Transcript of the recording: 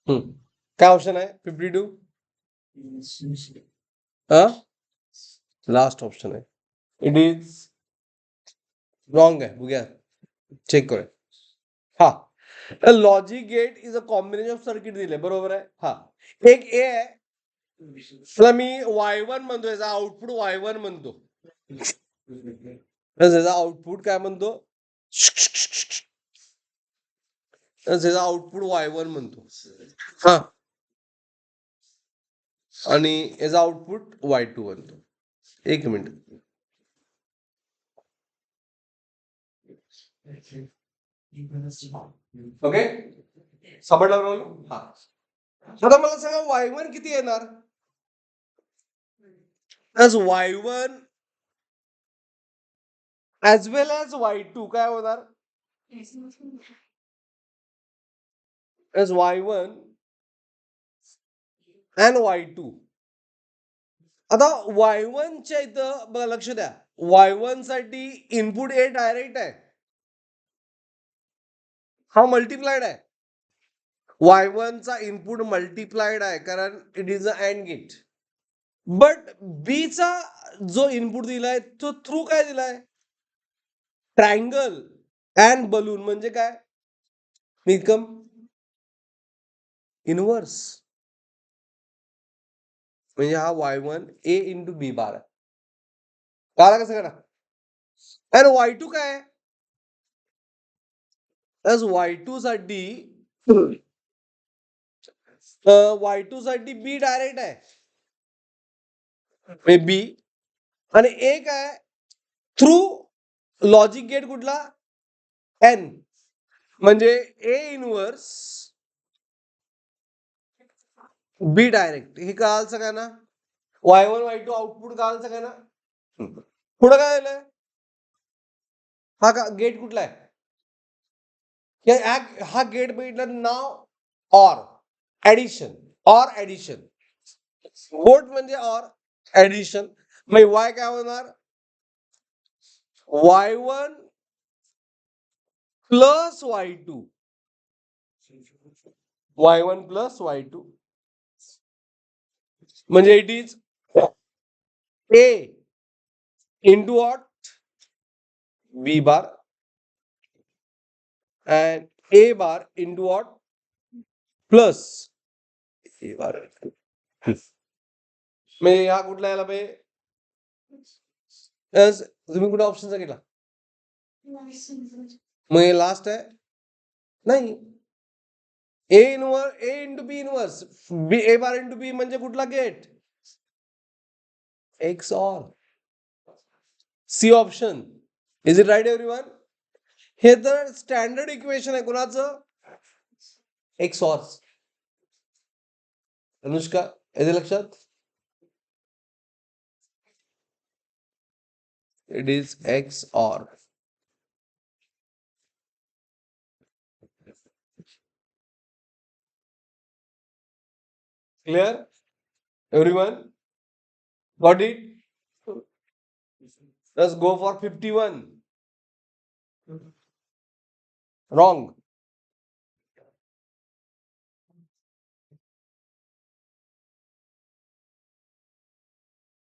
काय ऑप्शन आहे 52? हा लास्ट ऑप्शन आहे. इट इज रॉंग आहे. बघूया चेक करूया. हा logic gate is a combination of circuit दिले बरोबर आहे. हा एक ए आहे त्याला मी Y1 म्हणतो, याचा आउटपुट Y1 म्हणतो. त्याचा आउटपुट काय म्हणतो? त्याचा आउटपुट Y1 म्हणतो. हा आणि याचा आउटपुट Y2 म्हणतो. एक मिनिट. ओके समजलं बरोबर. हा आता मला सांगा Y1 किती येणार? Y1 ॲज वेल ॲज Y2 काय होणार? Y1 and Y2. आता Y1 च्या इथं बघा लक्ष द्या, Y1 साठी इनपुट ए डायरेक्ट आहे, हा मल्टिप्लाइड आहे. Y1 चा इनपुट मल्टिप्लाइड आहे कारण it is a and gate. But B चा जो इनपुट दिलाय तो थ्रू काय दिलाय? Triangle and balloon. म्हणजे काय? निकम इनवर्स. म्हणजे हा Y1 ए इंटू बी बार आहे. कळाला कसं करा? आणि Y2 काय आहे? Y2 साठी Y2 साठी बी डायरेक्ट आहे बी. आणि ए काय? थ्रू लॉजिक गेट कुठला? एन. म्हणजे ए इनवर्स बी डायरेक्ट. हे कळाल सगळ्यांना? Y1 Y2 आउटपुट कळाल सगळ्यांना? पुढं काय झालंय? हा का गेट कुठला आहे? हा गेट बघितलं नाव ऑर ऍडिशन. Or addition. बोट म्हणजे ऑर ऍडिशन. मग वाय काय होणार? Y1 plus Y2. Y1 plus Y2 म्हणजे it is A into what? B bar and A bar into what? Plus A bar. म्हणजे हा कुठला यायला पाहिजे? तुम्ही कुठे ऑप्शनचा केला? मग हे लास्ट आहे नाही. A inverse A into B inverse B A bar into B म्हणजे कुठला gate? X or. C option. Is it right everyone? हे तर स्टँडर्ड इक्वेशन आहे कुणाचं? X or. अनुष्का येते लक्षात? It is x or. Clear? Everyone? Got it? Let's go for 51. Wrong.